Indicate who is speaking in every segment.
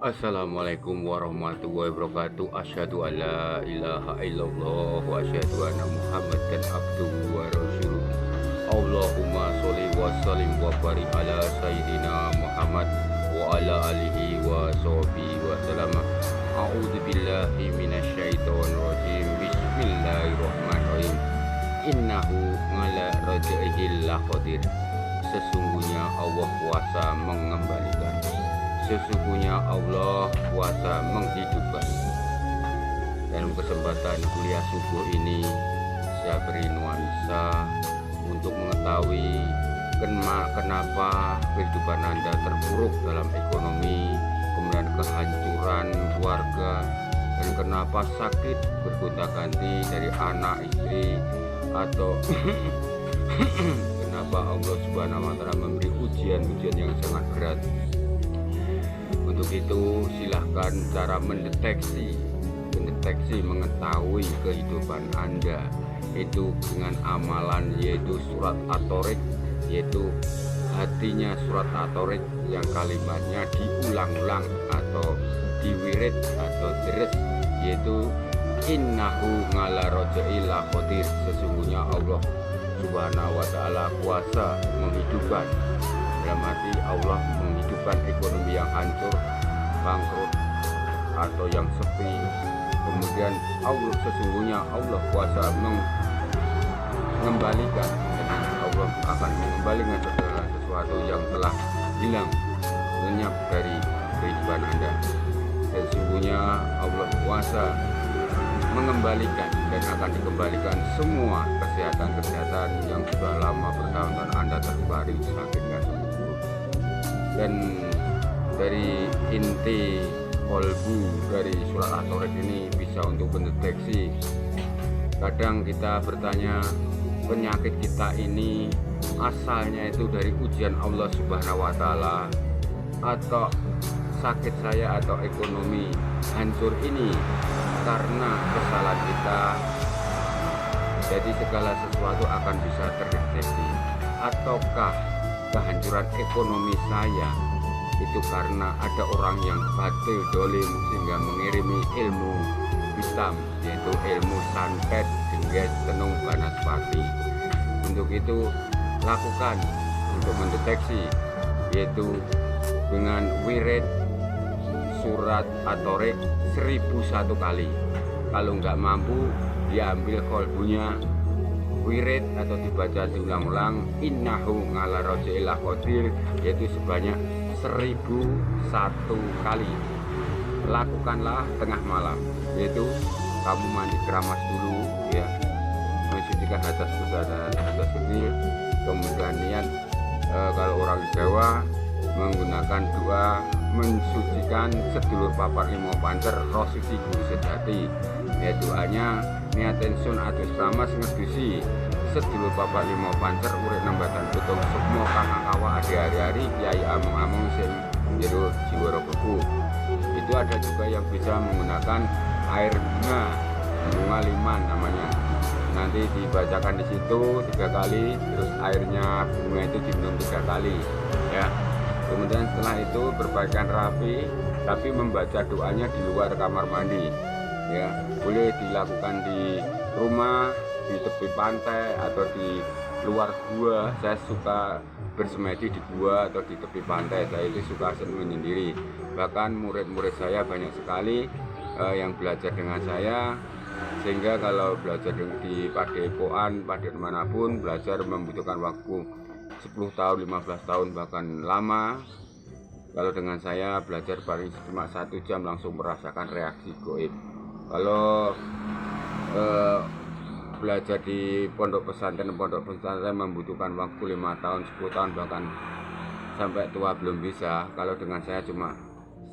Speaker 1: Assalamualaikum warahmatullahi wabarakatuh. Asyhadu an la ilaha illallah wa asyhadu anna Muhammadan abduhu wa rasuluh. Allahumma sholli wa sallim wa barik ala sayyidina Muhammad wa ala alihi wa sahbihi wa sallam. A'udzu billahi minasyaitonir rajim. Bismillahirrahmanirrahim. Innahu ala raj'ihil laqadir. Sesungguhnya Allah kuasa mengembalikan. Sesungguhnya Allah kuasa menghidupkan. Dalam kesempatan kuliah subuh ini, saya beri nuansa untuk mengetahui kenapa kehidupan Anda terpuruk dalam ekonomi, kemudian kehancuran keluarga, dan kenapa sakit bergonta-ganti dari anak istri, atau kenapa Allah Subhanahu wa Ta'ala memberi ujian-ujian yang sangat berat. Untuk itu silahkan cara mendeteksi mengetahui kehidupan Anda itu dengan amalan, yaitu surat At-Tariq, yaitu hatinya surat At-Tariq yang kalimatnya diulang-ulang atau diwirid atau deres, yaitu innahu ngala roja'il laqadir. Sesungguhnya Allah Subhanahu wa Ta'ala kuasa menghidupkan. Dalam arti Allah menghidupkan ekonomi yang hancur, bangkrut, atau yang sepi. Kemudian Allah, sesungguhnya Allah kuasa mengembalikan. Jadi Allah akan mengembalikan segala sesuatu yang telah hilang, lenyap dari kehidupan Anda. Dan sesungguhnya Allah kuasa mengembalikan dan akan dikembalikan semua kesehatan yang sudah lama bertahun-tahun Anda terbaring sakitnya sembuh. Dan dari inti kolbu dari surat At-Tariq ini bisa untuk mendeteksi. Kadang kita bertanya, penyakit kita ini asalnya itu dari ujian Allah Subhanahu wa Ta'ala, atau sakit saya atau ekonomi hancur ini karena kesalahan kita. Jadi segala sesuatu akan bisa terdeteksi. Ataukah kehancuran ekonomi saya itu karena ada orang yang batil dolim sehingga mengirimi ilmu hitam, yaitu ilmu santet, jengges, tenung, banaspati. Untuk itu lakukan untuk mendeteksi, yaitu dengan wirid surat At-Tariq 1001 kali. Kalau nggak mampu, diambil kolbunya, wirid atau dibaca diulang-ulang innahu ngala roja'il laqadir, yaitu sebanyak 1001 kali. Lakukanlah tengah malam, yaitu kamu mandi keramas dulu, ya, mensucikan hadas besar dan hadas kecil. Kemudian niat, kalau orang Jawa menggunakan doa mensucikan sedulur papat limo pancer roh suci guru sejati. Ya, doanya niatin sun atus keramas ngedusi sedulur papat limo pancer urip nambatan betung sukmo kang akawa adi hari-hari kiai amung-amung sing jero jiwa beku. Itu ada juga yang bisa menggunakan air bunga liman namanya. Nanti dibacakan di situ 3 kali, terus airnya bunga itu diminum 3 kali, ya. Kemudian setelah itu berbaikan rapi, tapi membaca doanya di luar kamar mandi, ya. Boleh dilakukan di rumah, di tepi pantai, atau di luar gua. Saya suka bersemedi di gua atau di tepi pantai. Saya itu suka menyendiri. Bahkan murid-murid saya banyak sekali yang belajar dengan saya, sehingga kalau belajar di padepokan, manapun, belajar membutuhkan waktu 10 tahun, 15 tahun, bahkan lama. Kalau dengan saya belajar paling cuma 1 jam langsung merasakan reaksi goib. Kalau belajar di pondok pesantren membutuhkan waktu 5 tahun, 10 tahun, bahkan sampai tua belum bisa. Kalau dengan saya cuma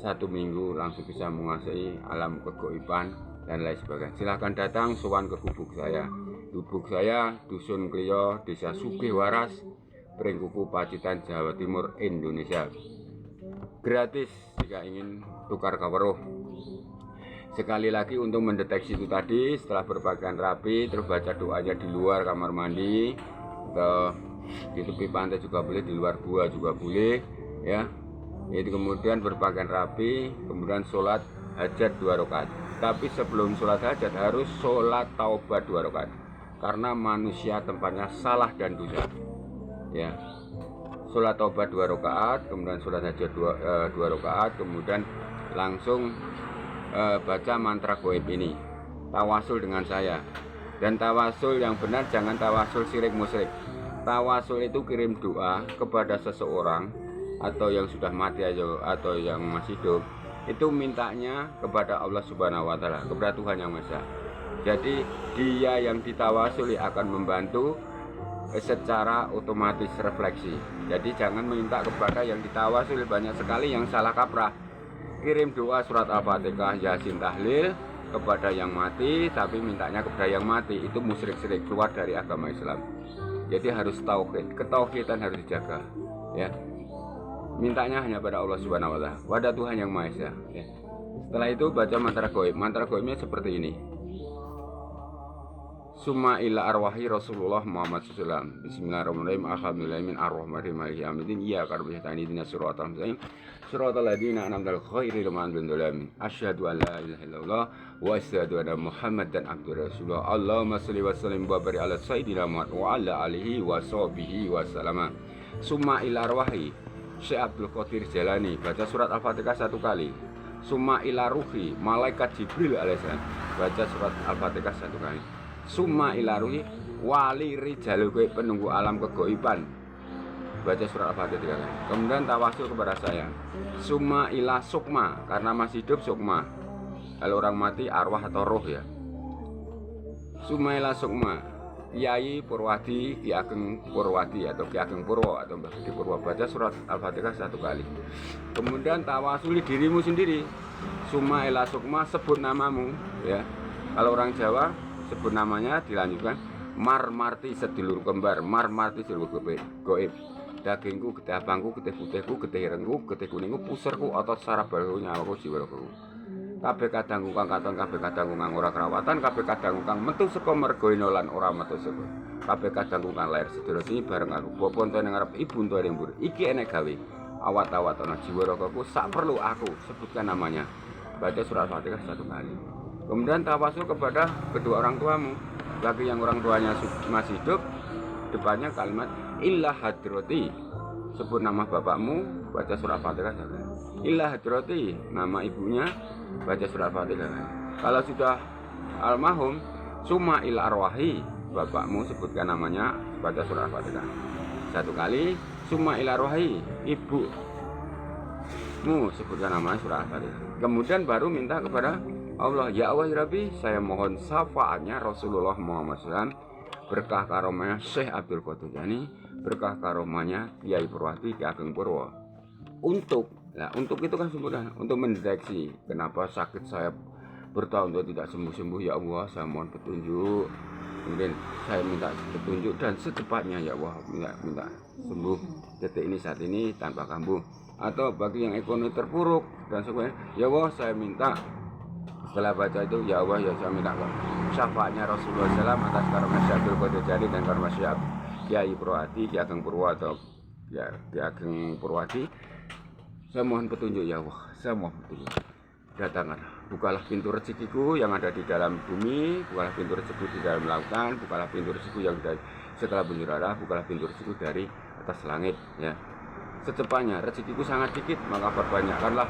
Speaker 1: 1 minggu langsung bisa menguasai alam kegoiban dan lain sebagainya. Silahkan datang sowan ke gubuk saya. Gubuk saya Dusun Klio, Desa Sugihwaras, Pringkuku, Pacitan, Jawa Timur, Indonesia. Gratis jika ingin tukar kaweruh. Sekali lagi untuk mendeteksi itu tadi, setelah berpakaian rapi, terus baca doanya di luar kamar mandi, atau di tepi pantai juga boleh, di luar gua juga boleh, ya. Itu kemudian berpakaian rapi, kemudian sholat hajat 2 rakaat. Tapi sebelum sholat hajat harus sholat taubat 2 rakaat, karena manusia tempatnya salah dan dosa. Ya, sholat taubat 2 rakaat, kemudian sholat hajat 2 rakaat, kemudian langsung baca mantra goib ini, tawasul dengan saya. Dan tawasul yang benar, jangan tawasul syirik musyrik. Tawasul itu kirim doa kepada seseorang atau yang sudah mati atau yang masih hidup, itu mintanya kepada Allah Subhanahu wa Ta'ala, kepada Tuhan Yang Maha Esa. Jadi dia yang ditawasuli akan membantu secara otomatis refleksi. Jadi jangan minta kepada yang ditawasuli, banyak sekali yang salah kaprah. Kirim doa surat Al-Fatihah, Yasin, tahlil kepada yang mati, tapi mintanya kepada yang mati, itu musyrik syirik, keluar dari agama Islam. Jadi harus tauhid, ketauhidan harus dijaga, ya. Mintanya hanya pada Allah Subhanahu wa Ta'ala, pada Tuhan Yang Maha Esa, ya. Setelah itu baca mantra goib. Mantra goibnya seperti ini: Summa ila arwahi Rasulullah Muhammad SAW. Bismillahirrahmanirrahim. Alhamdulillahirabbil alamin. Maliki yaumiddin. Iyyaka na'budu wa iyyaka nasta'in. Ihdinas siratal mustaqim. Siratal ladzina an'amta 'alaihim ghairil maghdubi 'alaihim. Asyhadu an la ilaha illallah wa asyhadu anna Muhammadan abduhu rasulullah. Allahumma shalli wa sallim wa barik ala sayyidina Muhammad wa ala alihi wa sahbihi wa sallama. Summa ila arwahi Syekh Abdul Qadir Jalani. Baca surat Al-Fatihah 1 kali. Summa ila ruhi malaikat Jibril alaihissalam. Baca surat Al-Fatihah 1 kali. Summa ila ruhi wali rijalul ghaib, penunggu alam kegoiban. Baca surat Al-Fatihah 3 kali. Kemudian tawasul kepada saya. Summa ila sukma, karena masih hidup sukma. Kalau orang mati arwah atau roh, ya. Summa ila sukma, Kiai Purwadi, Ki Ageng Purwadi atau Ki Ageng Purwo atau Mbah Gede Purwo. Baca surat Al-Fatihah 1 kali. Kemudian tawasuli dirimu sendiri. Summa ila sukma, sebut namamu, ya. Kalau orang Jawa sebut namanya, dilanjutkan Marmarti sedulur kembar, Marmarti sedulur goib. Dagingku, getih abangku, getih putihku, getih irengku, getih kuningku, puserku, otot saraf bahu, nyawaku, jiwaku. Kabeh kadangku kang katon, kabeh kadangku kang ora kerawatan, kabeh kadangku kang metu saka merga lan ora metu saka. Kabeh kadangku kang lair sedulur sini bareng karo bapa ento ning ngarep ibu ento ning mburi. Iki enek gawe. Awat-awat ana jiwa ragaku sak perlu aku sebutkan namanya. Baca surat Al-Fatihah 1 kali. Kemudian tawasul kepada kedua orang tuamu. Bagi yang orang tuanya masih hidup, depannya kalimat illah hadrati. Sebut nama bapakmu, baca surat Al-Fatihah 1 kali. Illah hadrati, nama ibunya, baca surat Al-Fatihah 1 kali. Kalau sudah almarhum, summa ila arwahi, bapakmu sebutkan namanya, baca surat Al-Fatihah 1 kali. Summa ila arwahi, ibumu sebutkan namanya, surat Al-Fatihah. Kemudian baru minta kepada Allah, ya Allah ya Rabbi, saya mohon syafaatnya Rasulullah Muhammad SAW, berkah karomanya Syekh Abdul Qadir Jalani, berkah karomanya Kiai Purwadi, Ki Ageng Purwo. Untuk itu kan sebenarnya untuk mendeteksi kenapa sakit saya bertahun-tahun tidak sembuh-sembuh. Ya Allah, saya mohon petunjuk. Kemudian saya minta petunjuk dan secepatnya ya Allah, minta sembuh detik ini saat ini tanpa kambuh. Atau bagi yang ekonomi terpuruk dan sebagainya, ya Allah saya minta. Setelah baca itu, ya Allah ya saya minta syafaatnya Rasulullah SAW atas karomah Syekh Abdul Qadir Jalani dan karomah Syekh Kiai Purwadi, Ki Ageng Purwo atau Ki Ageng Purwadi. Saya mohon petunjuk ya Allah, saya mohon petunjuk. Datanglah, bukalah pintu rezekiku yang ada di dalam bumi, bukalah pintu rezekiku di dalam lautan, bukalah pintu rezekiku yang dari setelah bunyiran, bukalah pintu rezekiku dari atas langit, ya. Secepatnya rezekiku sangat dikit, maka perbanyakkanlah.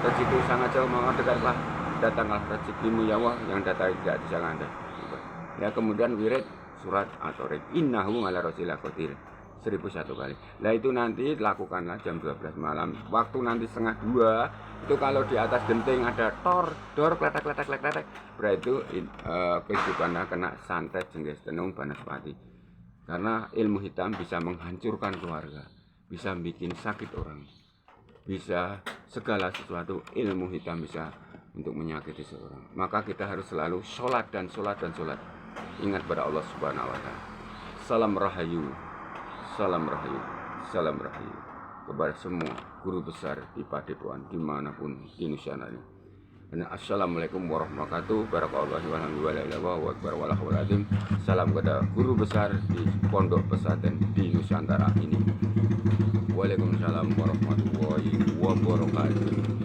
Speaker 1: Rezekiku sangat jauh, maka dekatlah. Datanglah rezekimu ya Allah yang datang tidak disangka Anda. Ya, kemudian wirid surat At-Tariq, innahu ala rasulillah qadir 1001 kali. Nah itu nanti lakukanlah jam 12 malam. Waktu nanti 1:30 itu kalau di atas genting ada dor kletek, berarti itu kehidupannya kena santet, jengges, tenung, banaspati. Karena ilmu hitam bisa menghancurkan keluarga, bisa bikin sakit orang, bisa segala sesuatu. Ilmu hitam bisa untuk menyakiti seorang. Maka kita harus selalu sholat dan sholat. Ingat pada Allah Subhanahu wa Ta'ala. Salam rahayu, salam rahayu, salam rahayu kepada semua guru besar di Padepokan dimanapun di Nusantara ini. Assalamualaikum warahmatullahi wabarakatuh. Barakallahu walhamdulillah. Salam kepada guru besar di pondok pesantren di Nusantara ini. Waalaikumsalam warahmatullahi wabarakatuh. wabarakatuh.